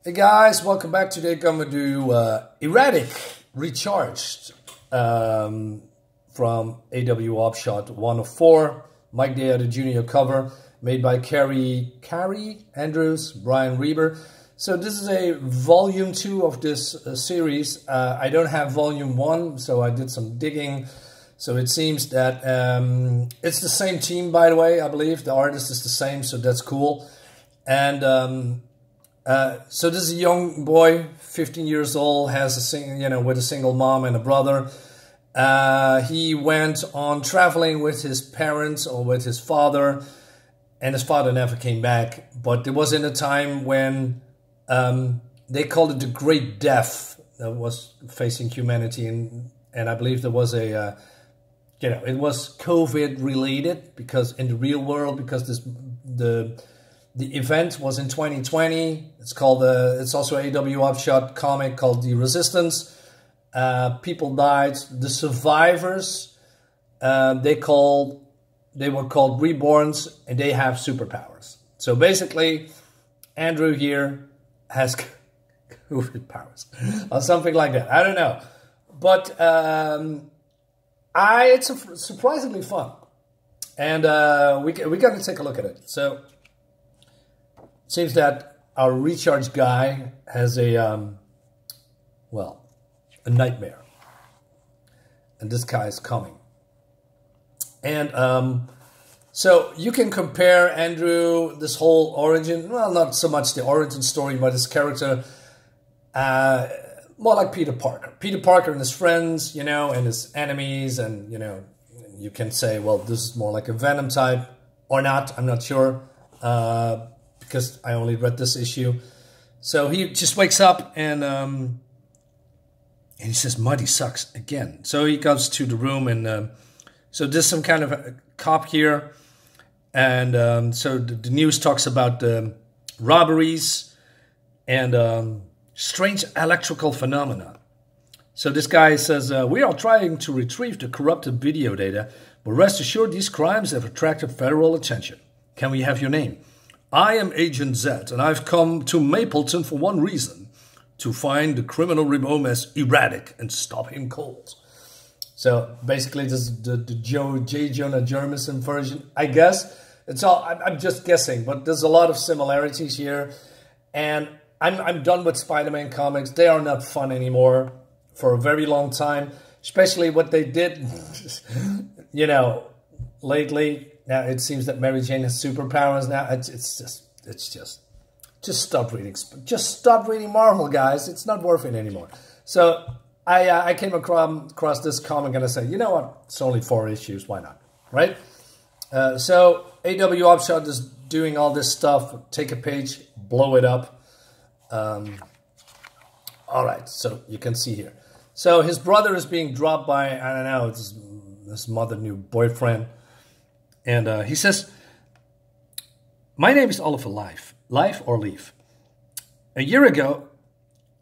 Hey guys, welcome back. Today I'm going to do E-Ratic Recharged from AW Opshot 104, Mike Deodato Jr. cover, made by Kaare Andrews, Brian Reber. So this is a volume 2 of this series. I don't have volume 1, so I did some digging. So it seems that it's the same team, by the way, I believe. The artist is the same, so that's cool. And so this is a young boy, 15 years old, has with a single mom and a brother. He went on traveling with his parents or with his father, and his father never came back. But it was in a time when they called it the Great Death that was facing humanity, and I believe there was a it was COVID related, because in the real world, because the event was in 2020. It's called it's also a AW Opshot comic called The Resistance. People died. The survivors, they were called reborns, and they have superpowers. So basically, Andrew here has COVID powers or something like that. I don't know, but it's surprisingly fun, and we got to take a look at it. So it seems that our recharge guy has a nightmare, and this guy is coming. And so you can compare Andrew, this whole origin, well, not so much the origin story, but his character, more like Peter Parker. Peter Parker and his friends, and his enemies, and, you can say, well, this is more like a Venom type, or not, I'm not sure, because I only read this issue. So he just wakes up and he says, Muddy sucks again. So he goes to the room, and so there's some kind of a cop here. And so the news talks about the robberies and strange electrical phenomena. So this guy says, we are trying to retrieve the corrupted video data, but rest assured these crimes have attracted federal attention. Can we have your name? I am Agent Z, and I've come to Mapleton for one reason: to find the criminal Ramones E-Ratic and stop him cold. So basically, this is the J. Jonah Jameson version, I guess. It's all, I'm just guessing, but there's a lot of similarities here. And I'm done with Spider-Man comics. They are not fun anymore for a very long time, especially what they did, lately. Now it seems that Mary Jane has superpowers now. Just stop reading. Just stop reading Marvel, guys. It's not worth it anymore. So I came across this comic, and I said, you know what? It's only 4 issues. Why not? Right? So AW Opshot is doing all this stuff. Take a page, blow it up. All right. So you can see here. So his brother is being dropped by, I don't know, his mother, new boyfriend. And he says, my name is Oliver Leif. Leif or Leif. A year ago,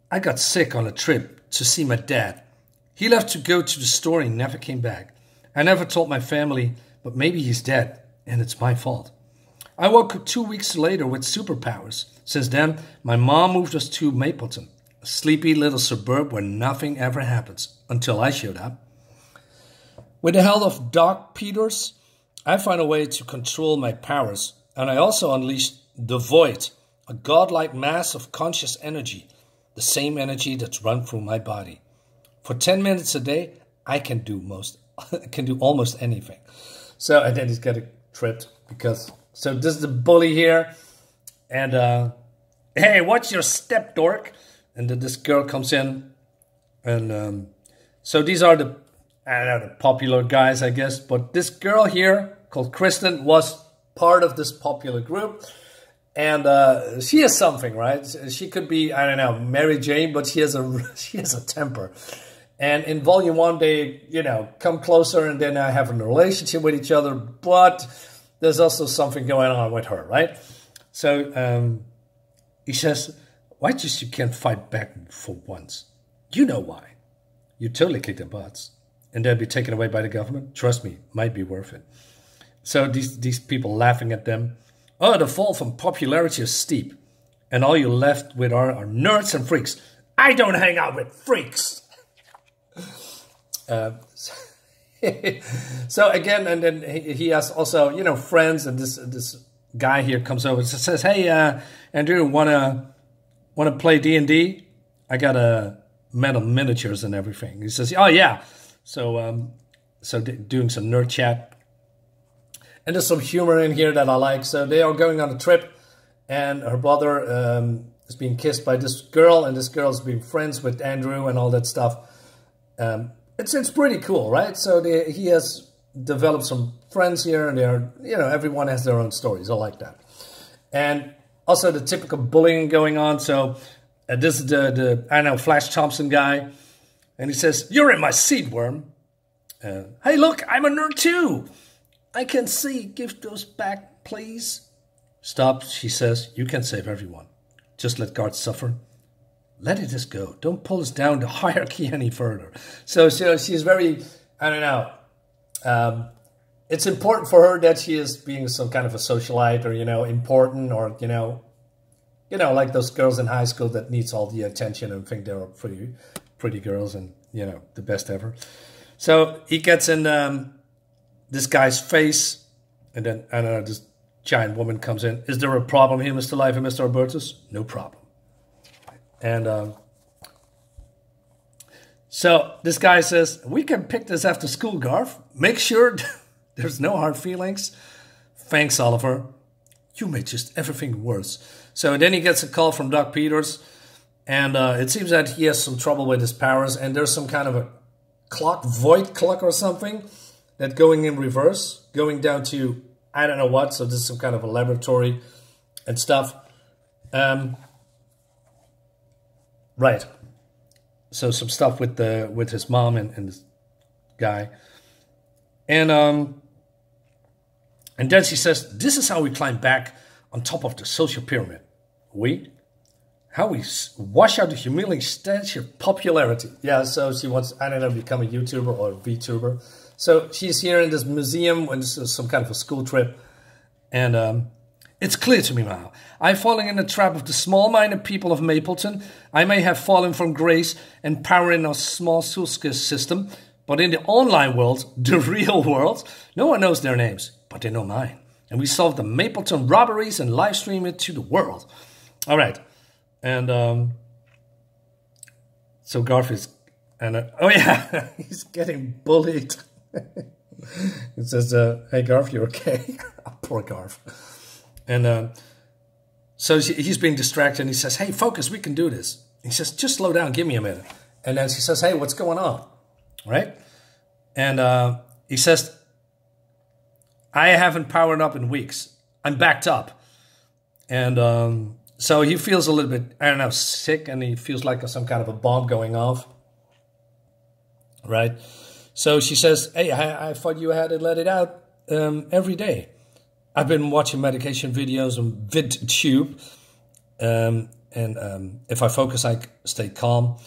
I got sick on a trip to see my dad. He left to go to the store and never came back. I never told my family, but maybe he's dead, and it's my fault. I woke up 2 weeks later with superpowers. Since then, my mom moved us to Mapleton, a sleepy little suburb where nothing ever happens, until I showed up. With the help of Doc Peters, I found a way to control my powers, and I also unleashed the Void, a godlike mass of conscious energy, the same energy that's run through my body. For 10 minutes a day, I can do almost anything. So, and then he's getting tripped because, so this is the bully here, and hey, what's your step, dork? And then this girl comes in, and so these are the, I don't know, the popular guys, I guess, but this girl here called Kristen was part of this popular group, and she has something, right? She could be, I don't know, Mary Jane, but she has a temper. And in volume 1, they, come closer, and then have a relationship with each other, but there's also something going on with her, right? So he says, why just you can't fight back for once? You know why. You totally kick their butts, and they'll be taken away by the government. Trust me, might be worth it. So these people laughing at them. Oh, the fall from popularity is steep. and all you're left with are nerds and freaks. I don't hang out with freaks. So again, and then he has also, you know, friends, and this guy here comes over and says, "Hey, Andrew, wanna play D&D? I got metal miniatures and everything." He says, "Oh yeah." So doing some nerd chat, and there's some humor in here that I like. So they are going on a trip, and her brother is being kissed by this girl, and this girl's been friends with Andrew and all that stuff. It's pretty cool, right? So he has developed some friends here, and they're, you know, everyone has their own stories. I like that. And also the typical bullying going on. So this is the I don't know, Flash Thompson guy, and he says, "You're in my seed, worm." "Hey, look, I'm a nerd too. I can see. Give those back, please." "Stop," she says. "You can save everyone. Just let guards suffer. Let it just go. Don't pull us down the hierarchy any further." So she's very, I don't know. It's important for her that she is being some kind of a socialite, or, you know, important, or, you know, like those girls in high school that needs all the attention and think they're pretty girls and, you know, the best ever. So he gets in this guy's face, and then, I don't know, this giant woman comes in. "Is there a problem here, Mr. Leif and Mr. Albertus?" "No problem." And so this guy says, "We can pick this after school, Garth. Make sure there's no hard feelings." "Thanks, Oliver. You made just everything worse." So then he gets a call from Doc Peters, and it seems that he has some trouble with his powers, and there's some kind of a clock, void clock or something, that going in reverse, going down to I don't know what. So this is some kind of a laboratory and stuff. Right. So some stuff with his mom and this guy. And then she says, "This is how we climb back on top of the social pyramid. How we wash out the humiliating stench of popularity." Yeah, so she wants, I don't know, become a YouTuber or a VTuber. So she's here in this museum when this is some kind of a school trip. And "It's clear to me now. I've fallen in the trap of the small-minded people of Mapleton. I may have fallen from grace and power in our small Sulska system, but in the online world, the real world, no one knows their names, but they know mine. And we solve the Mapleton robberies and live stream it to the world." All right. And so Garth is, and oh yeah, he's getting bullied. It says, "Hey Garth, you okay?" Poor Garth. And so he's being distracted, and he says, "Hey, focus, we can do this." He says, "Just slow down, give me a minute." And then she says, "Hey, what's going on?" Right? And he says, "I haven't powered up in weeks. I'm backed up." And so he feels a little bit, I don't know, sick, and he feels like some kind of a bomb going off. Right? So she says, "Hey, I thought you had to let it out every day. I've been watching medication videos on VidTube, and if I focus, I stay calm.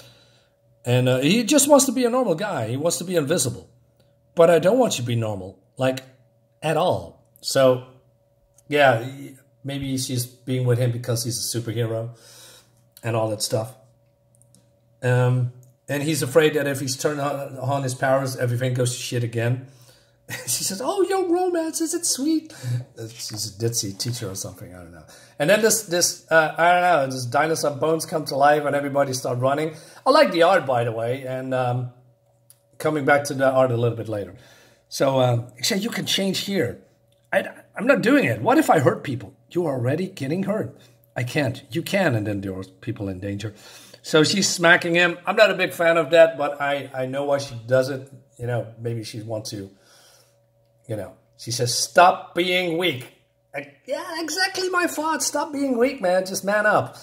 And he just wants to be a normal guy. He wants to be invisible. But I don't want you to be normal, like, at all." So, yeah, maybe she's being with him because he's a superhero and all that stuff. And he's afraid that if he's turned on his powers, everything goes to shit again. She says, "Oh, young romance, is it sweet?" She's a ditzy teacher or something, I don't know. And then this I don't know, this dinosaur bones come to life and everybody start running. I like the art, by the way, and coming back to the art a little bit later. So he said, "You can change here." I'm not doing it. What if I hurt people?" "You are already getting hurt." "I can't." "You can," and then there are people in danger. So she's smacking him. I'm not a big fan of that, but I know why she does it. You know, maybe she wants to, you know, she says, "Stop being weak." Yeah, exactly my thought. Stop being weak, man. Just man up.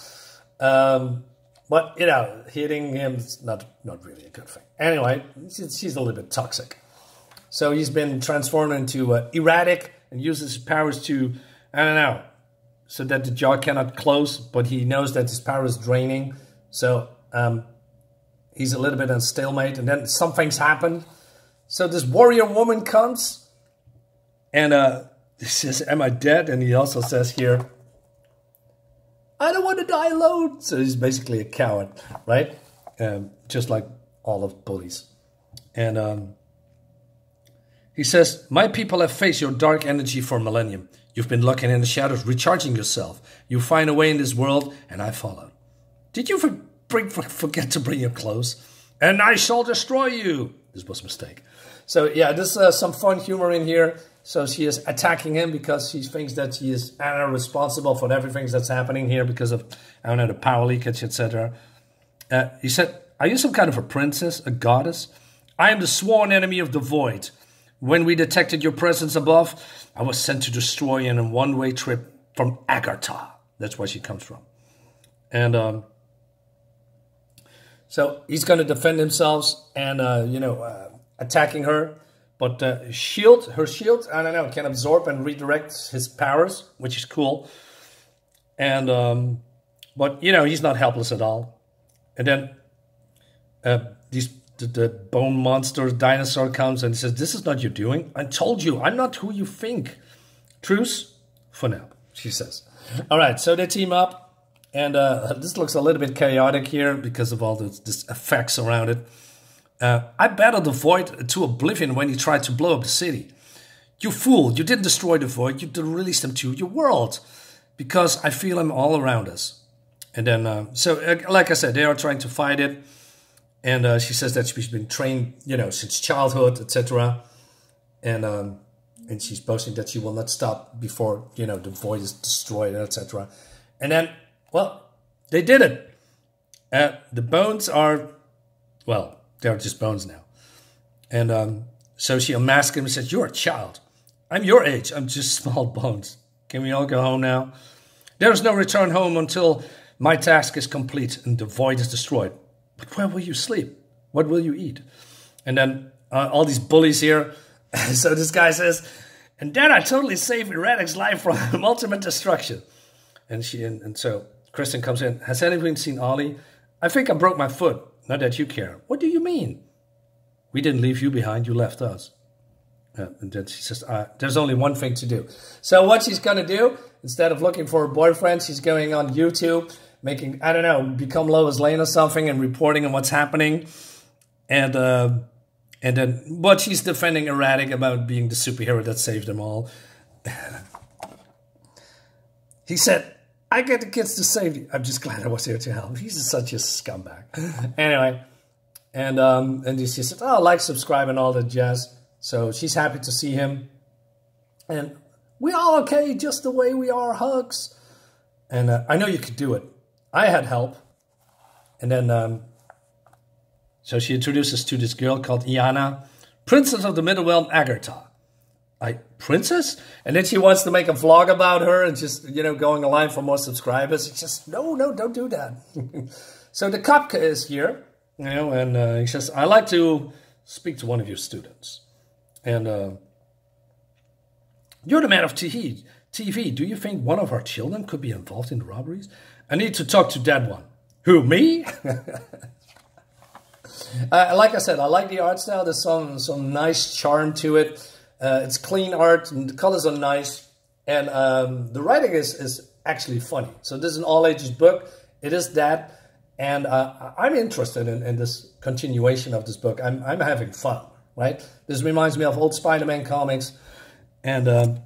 But, you know, hitting him is not really a good thing. Anyway, she's a little bit toxic. So he's been transformed into E-Ratic and uses his powers to, I don't know, so that the jaw cannot close, but he knows that his power is draining. So he's a little bit in stalemate, and then some things happen. So this warrior woman comes, and he says, "Am I dead?" And he also says here, I don't want to die alone. So he's basically a coward, right? Just like all of bullies. And he says, my people have faced your dark energy for a millennium. You've been lurking in the shadows, recharging yourself. You find a way in this world, and I followed. Did you forget to bring your clothes? And I shall destroy you. This was a mistake. So yeah, there's some fun humor in here. So she is attacking him because she thinks that he is responsible for everything that's happening here because of, I don't know, the power leakage, etc. He said, are you some kind of a princess, a goddess? I am the sworn enemy of the void. When we detected your presence above, I was sent to destroy you in a one-way trip from Agartha. That's where she comes from. And so he's going to defend himself and, attacking her. But her shield, I don't know, can absorb and redirect his powers, which is cool. And, but, he's not helpless at all. And then the bone monster dinosaur comes and says, this is not your doing. I told you, I'm not who you think. Truce for now, she says. All right, so they team up. And this looks a little bit chaotic here because of all this effects around it. I battled the void to oblivion when he tried to blow up the city. You fool, you didn't destroy the void, you released him to your world. Because I feel him all around us. And then, like I said, they are trying to fight it. And she says that she's been trained, since childhood, etc. And she's boasting that she will not stop before, the void is destroyed, etc. And then, well, they did it. The bones are, well, they're just bones now. And so she unmasked him and said, you're a child. I'm your age. I'm just small bones. Can we all go home now? There is no return home until my task is complete and the void is destroyed. But where will you sleep? What will you eat? And then all these bullies here. So this guy says, and then I totally saved E-Ratic's life from ultimate destruction. And so Kristen comes in. Has anyone seen Ollie? I think I broke my foot. Not that you care. What do you mean? We didn't leave you behind. You left us. And then she says, there's only one thing to do. So what she's going to do, instead of looking for a boyfriend, she's going on YouTube, making, I don't know, become Lois Lane or something and reporting on what's happening. And then, but she's defending E-Ratic about being the superhero that saved them all. He said, I get the kids to save you. I'm just glad I was here to help. He's such a scumbag. Anyway, and she said, oh, like, subscribe, and all that jazz. So she's happy to see him. And we're all okay, just the way we are, hugs. And I know you could do it. I had help. And then, so she introduces to this girl called Iana, Princess of the Middle Realm, Agartha. Princess? And then she wants to make a vlog about her and just, going alive for more subscribers. It's just, no, don't do that. So the cop is here, and he says, I'd like to speak to one of your students. And you're the man of TV. Do you think one of our children could be involved in the robberies? I need to talk to that one. Who, me? Like I said, I like the art style. There's some nice charm to it. It's clean art, and the colors are nice. And the writing is actually funny. So this is an all-ages book. It is that. And I'm interested in this continuation of this book. I'm having fun. Right? This reminds me of old Spider-Man comics. And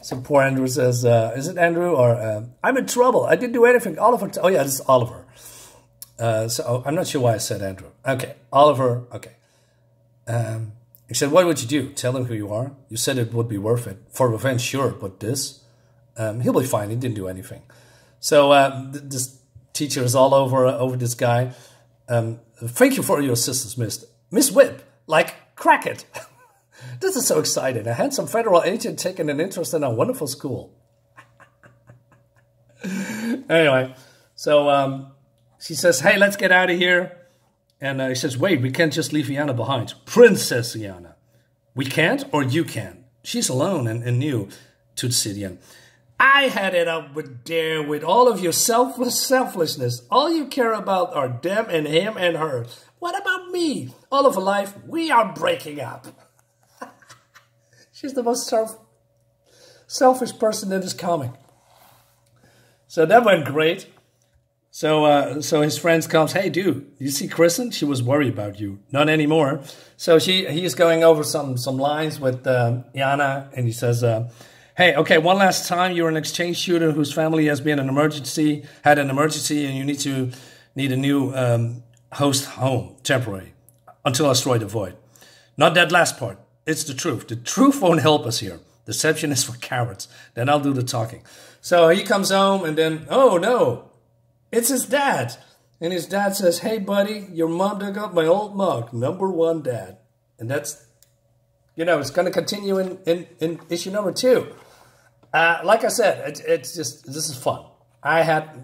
so poor Andrew says, is it Andrew? Or I'm in trouble. I didn't do anything. Oliver. Oh, yeah, this is Oliver. So I'm not sure why I said Andrew. Okay, Oliver. Okay. He said, what would you do? Tell him who you are? You said it would be worth it. For revenge, sure. But this? He'll be fine. He didn't do anything. So this teacher is all over this guy. Thank you for your assistance, Miss Whip, like, crack it. This is so exciting. A handsome federal agent taking an interest in a wonderful school. Anyway, so she says, hey, let's get out of here. And he says, wait, we can't just leave Iana behind. Princess Iana. We can't, or you can. She's alone and new to the city. And I had it up with all of your selflessness. All you care about are them and him and her. What about me? Oliver Leif, we are breaking up. She's the most selfish person in this comic. So that went great. So his friends comes, hey dude, you see Kristen? She was worried about you. Not anymore. So he's going over some lines with Yana, and he says, hey, okay, one last time, you're an exchange shooter whose family has been had an emergency, and you need a new host home, temporary, until I destroy the void. Not that last part. It's the truth. The truth won't help us here. Deception is for cowards. Then I'll do the talking. So he comes home, and then, oh no, it's his dad. And his dad says, hey, buddy, your mom dug up my old mug, #1 dad. And that's, it's going to continue in issue number 2. Like I said, it's just, this is fun. I had